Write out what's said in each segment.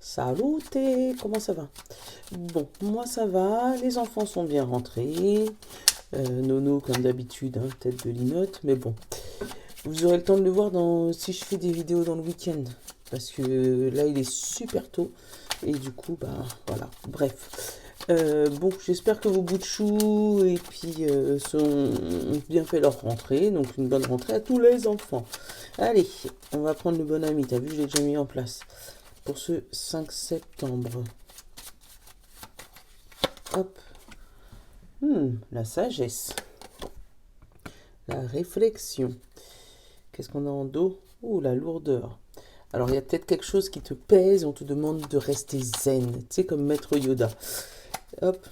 Salut, comment ça va? Bon, moi ça va, les enfants sont bien rentrés. Nono, comme d'habitude, hein, tête de linotte, mais bon. Vous aurez le temps de le voir si je fais des vidéos dans le week-end. Parce que là, il est super tôt. Et du coup, bah voilà. Bref. Bon, j'espère que vos bouts de chou et puis ont bien fait leur rentrée. Donc, une bonne rentrée à tous les enfants. Allez, on va prendre le bon ami. T'as vu, je l'ai déjà mis en place. Pour ce 5 septembre. Hop. La sagesse. La réflexion. Qu'est-ce qu'on a en dos? Ouh, la lourdeur. Alors, il y a peut-être quelque chose qui te pèse, on te demande de rester zen. Tu sais, comme Maître Yoda. Hop.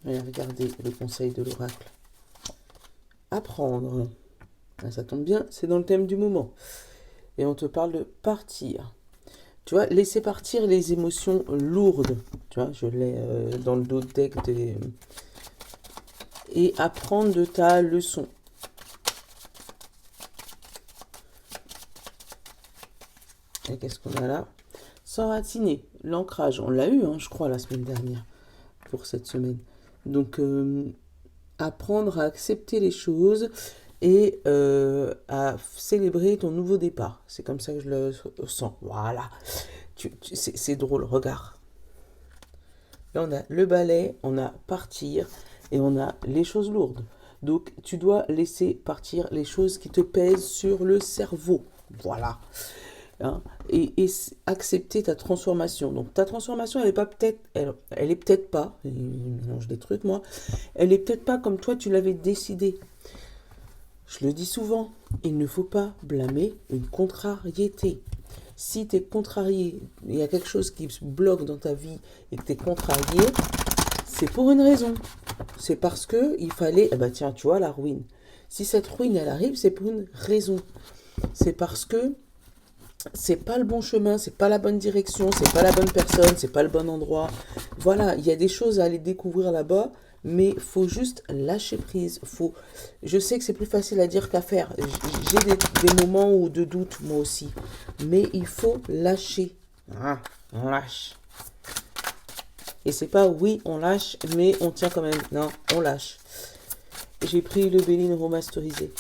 Allez, regardez le conseil de l'oracle. Apprendre. Ah, ça tombe bien, c'est dans le thème du moment. Et on te parle de partir. Tu vois, laisser partir les émotions lourdes. Tu vois, je l'ai dans le dos de deck. Et apprendre de ta leçon. Et qu'est-ce qu'on a là? S'enraciner, l'ancrage. On l'a eu, hein, je crois, la semaine dernière. Pour cette semaine. Donc, apprendre à accepter les choses et à célébrer ton nouveau départ. C'est comme ça que je le sens. Voilà. C'est drôle, regarde. Là, on a le balai, on a partir et on a les choses lourdes. Donc, tu dois laisser partir les choses qui te pèsent sur le cerveau. Voilà. Hein, et accepter ta transformation. Donc, ta transformation, elle est pas peut-être, elle est peut-être pas, je mélange des trucs, moi, elle est peut-être pas comme toi, tu l'avais décidé. Je le dis souvent, il ne faut pas blâmer une contrariété. Si tu es contrarié, il y a quelque chose qui se bloque dans ta vie et que tu es contrarié, c'est pour une raison. C'est parce que il fallait, eh ben tiens, tu vois, la ruine. Si cette ruine, elle arrive, c'est pour une raison. C'est parce que c'est pas le bon chemin, c'est pas la bonne direction, c'est pas la bonne personne, c'est pas le bon endroit. Voilà, il y a des choses à aller découvrir là-bas, mais faut juste lâcher prise. Je sais que c'est plus facile à dire qu'à faire. J'ai des moments où de doute, moi aussi. Mais il faut lâcher. Ah, on lâche. Et c'est pas oui, on lâche, mais on tient quand même. Non, on lâche. J'ai pris le Béline remasterisé.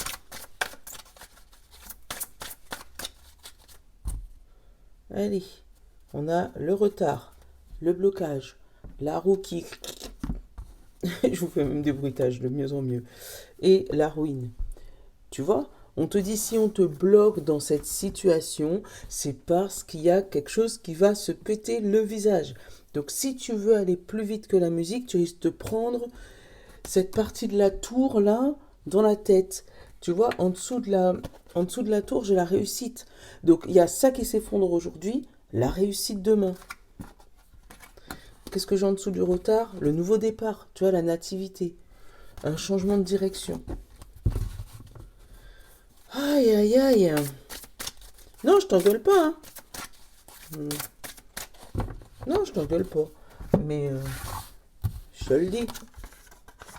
Allez, on a le retard, le blocage, la roue qui... Je vous fais même des bruitages de mieux en mieux. Et la ruine. Tu vois, on te dit si on te bloque dans cette situation, c'est parce qu'il y a quelque chose qui va se péter le visage. Donc si tu veux aller plus vite que la musique, tu risques de prendre cette partie de la tour là dans la tête. Tu vois, en dessous de la tour, j'ai la réussite. Donc il y a ça qui s'effondre aujourd'hui, la réussite demain. Qu'est-ce que j'ai en dessous du retard? Le nouveau départ, tu vois, la nativité. Un changement de direction. Aïe, aïe, aïe. Non, je t'engueule pas. Hein. Non, je t'engueule pas. Mais je te le dis.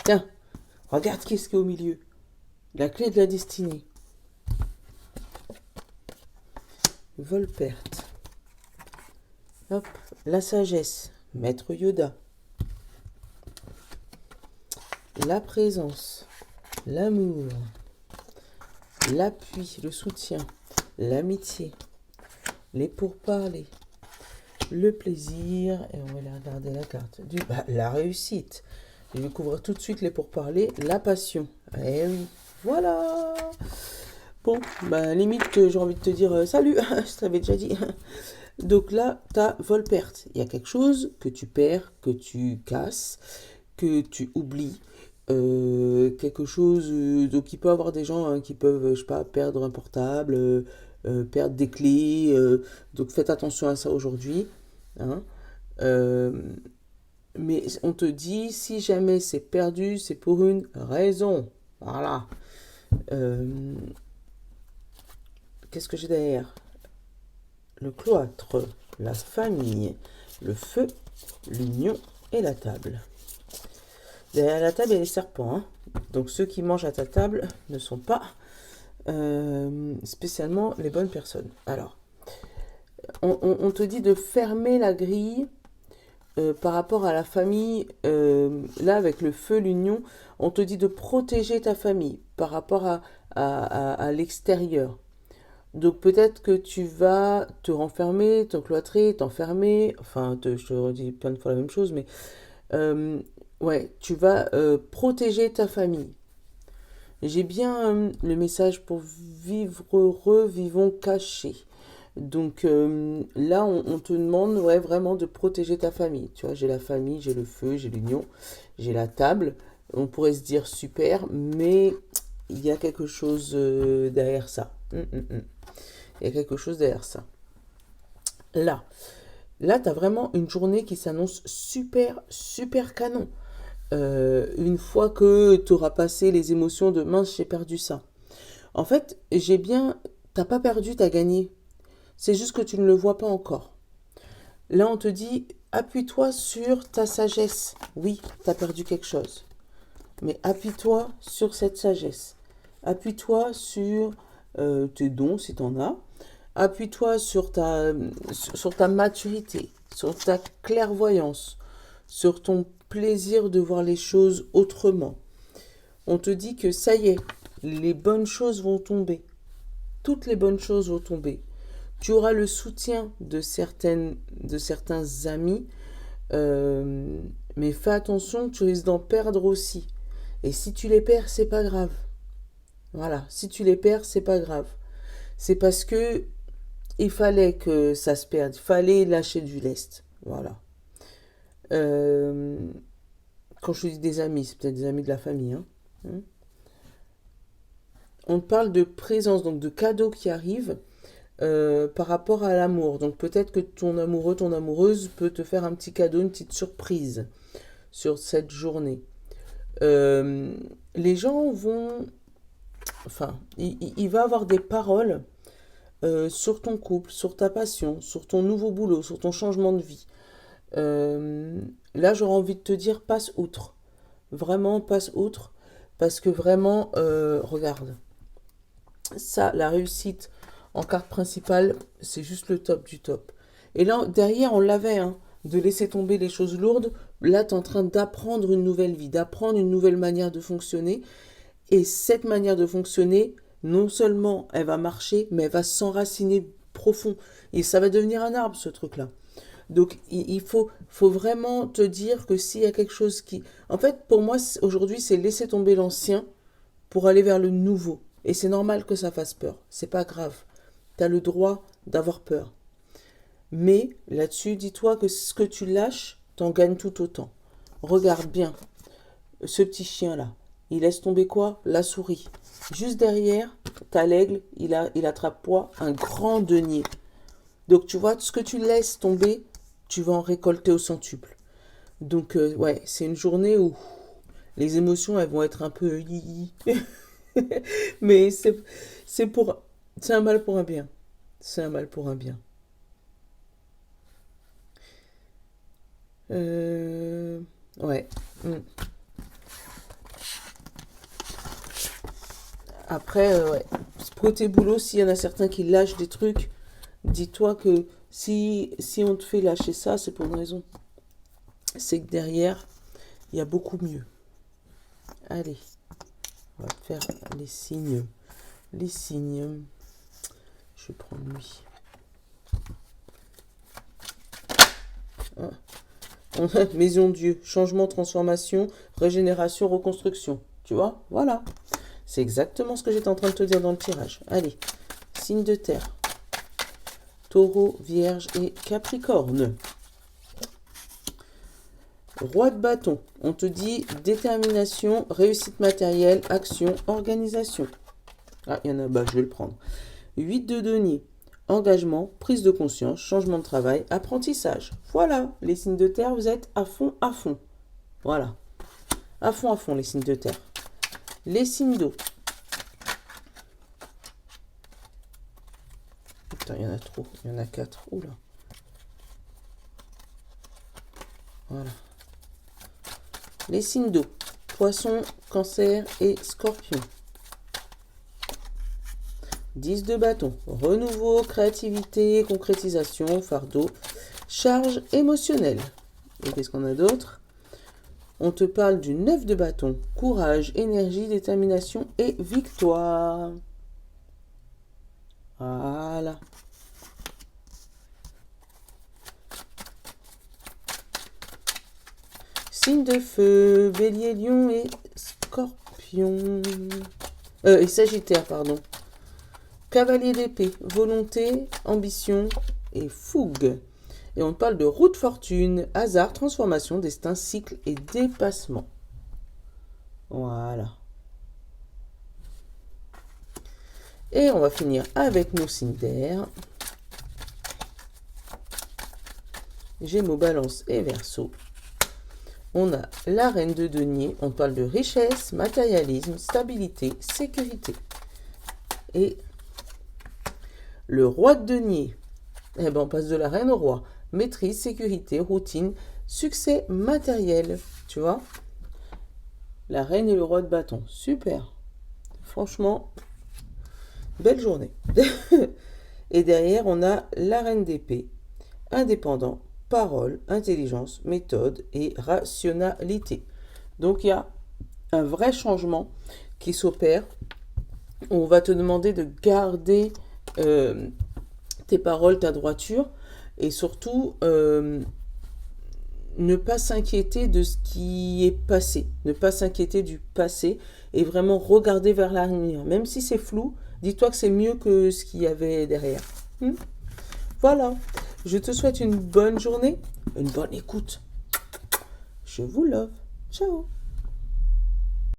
Tiens, regarde qu'est-ce qu'il y a au milieu. La clé de la destinée. Vol-perte. Hop, la sagesse. Maître Yoda. La présence. L'amour. L'appui, le soutien. L'amitié. Les pourparlers. Le plaisir. Et on va aller regarder la carte. La réussite. Je vais couvrir tout de suite les pourparlers. La passion. Eh oui. Voilà. Bon, limite que j'ai envie de te dire salut, je t'avais déjà dit. Donc là, t'as vol-perte. Il y a quelque chose que tu perds, que tu casses, que tu oublies. Quelque chose. Donc il peut y avoir des gens qui peuvent, je sais pas, perdre un portable, perdre des clés. Donc faites attention à ça aujourd'hui. Hein. Euh, mais on te dit, si jamais c'est perdu, c'est pour une raison. Voilà. Qu'est-ce que j'ai derrière? Le cloître, la famille, le feu, l'union et la table. Derrière la table, il y a les serpents. Hein. Donc ceux qui mangent à ta table ne sont pas spécialement les bonnes personnes. Alors, On te dit de fermer la grille par rapport à la famille. Là, avec le feu, l'union, on te dit de protéger ta famille par rapport à l'extérieur. Donc peut-être que tu vas te renfermer, t'encloîtrer, t'enfermer. Enfin, je te redis plein de fois la même chose, mais ouais, tu vas protéger ta famille. J'ai bien le message pour vivre heureux, vivons cachés. Donc là, on te demande ouais, vraiment de protéger ta famille. Tu vois, j'ai la famille, j'ai le feu, j'ai l'union, j'ai la table. On pourrait se dire super, mais il y a quelque chose derrière ça. Il y a quelque chose derrière ça. Là, là, tu as vraiment une journée qui s'annonce super, super canon. Une fois que tu auras passé les émotions de mince, j'ai perdu ça. En fait, t'as pas perdu, t'as gagné. C'est juste que tu ne le vois pas encore. Là, on te dit, appuie-toi sur ta sagesse. Oui, t'as perdu quelque chose. Mais appuie-toi sur cette sagesse. Appuie-toi sur tes dons, si t'en as. Appuie-toi sur ta maturité, sur ta clairvoyance, sur ton plaisir de voir les choses autrement. On te dit que ça y est, les bonnes choses vont tomber. Toutes les bonnes choses vont tomber. Tu auras le soutien de certains amis, mais fais attention, tu risques d'en perdre aussi. Et si tu les perds, c'est pas grave. Voilà, si tu les perds, c'est pas grave. C'est parce que il fallait que ça se perde, il fallait lâcher du lest. Voilà. Euh, Quand je dis des amis, c'est peut-être des amis de la famille. Hein. On parle de présence, donc de cadeaux qui arrivent par rapport à l'amour. Donc peut-être que ton amoureux, ton amoureuse peut te faire un petit cadeau, une petite surprise sur cette journée. Les gens vont... Enfin, il va avoir des paroles sur ton couple, sur ta passion, sur ton nouveau boulot, sur ton changement de vie. Là, j'aurais envie de te dire, passe outre. Vraiment, passe outre. Parce que vraiment, regarde, ça, la réussite en carte principale, c'est juste le top du top. Et là, derrière, on l'avait, hein, de laisser tomber les choses lourdes. Là, tu es en train d'apprendre une nouvelle vie, d'apprendre une nouvelle manière de fonctionner. Et cette manière de fonctionner, non seulement elle va marcher, mais elle va s'enraciner profond. Et ça va devenir un arbre, ce truc-là. Donc, il faut vraiment te dire que s'il y a quelque chose qui... En fait, pour moi, aujourd'hui, c'est laisser tomber l'ancien pour aller vers le nouveau. Et c'est normal que ça fasse peur. C'est pas grave. Tu as le droit d'avoir peur. Mais là-dessus, dis-toi que ce que tu lâches, t'en gagnes tout autant. Regarde bien ce petit chien-là. Il laisse tomber quoi? La souris. Juste derrière, t'as l'aigle, il attrape quoi? Un grand denier. Donc tu vois, ce que tu laisses tomber, tu vas en récolter au centuple. Donc ouais, c'est une journée où les émotions, elles vont être un peu... Mais c'est un mal pour un bien. C'est un mal pour un bien. Ouais. Après, ouais. Côté boulot, s'il y en a certains qui lâchent des trucs, dis-toi que si on te fait lâcher ça, c'est pour une raison. C'est que derrière, il y a beaucoup mieux. Allez, on va faire les signes. Les signes. Je vais prendre lui. Maison Dieu, changement, transformation, régénération, reconstruction. Tu vois? Voilà. C'est exactement ce que j'étais en train de te dire dans le tirage. Allez, signe de terre. Taureau, Vierge et Capricorne. Roi de bâton, on te dit détermination, réussite matérielle, action, organisation. Ah, il y en a, je vais le prendre. 8 de denier, engagement, prise de conscience, changement de travail, apprentissage. Voilà, les signes de terre, vous êtes à fond, à fond. Voilà, à fond, les signes de terre. Les signes d'eau. Putain, il y en a trop, il y en a 4. Oula. Voilà. Les signes d'eau. Poisson, cancer et scorpion. 10 de bâton, renouveau, créativité, concrétisation, fardeau, charge émotionnelle. Et qu'est-ce qu'on a d'autre? On te parle du 9 de bâton, courage, énergie, détermination et victoire. Voilà. Signe de feu, bélier, lion et scorpion. Et sagittaire, pardon. Cavalier d'épée, volonté, ambition et fougue. Et on parle de route fortune, hasard, transformation, destin, cycle et dépassement. Voilà. Et on va finir avec nos signes d'air. Gémeaux, Balance et Verseau. On a la reine de denier. On parle de richesse, matérialisme, stabilité, sécurité. Et le roi de denier. Eh ben, on passe de la reine au roi. Maîtrise, sécurité, routine, succès matériel. Tu vois? La reine et le roi de bâton. Super. Franchement, belle journée. Et derrière, on a la reine d'épée. Indépendant, parole, intelligence, méthode et rationalité. Donc, il y a un vrai changement qui s'opère. On va te demander de garder tes paroles, ta droiture, et surtout ne pas s'inquiéter de ce qui est passé, ne pas s'inquiéter du passé et vraiment regarder vers l'avenir. Même si c'est flou, dis-toi que c'est mieux que ce qu'il y avait derrière. Voilà, je te souhaite une bonne journée, une bonne écoute. Je vous love. Ciao.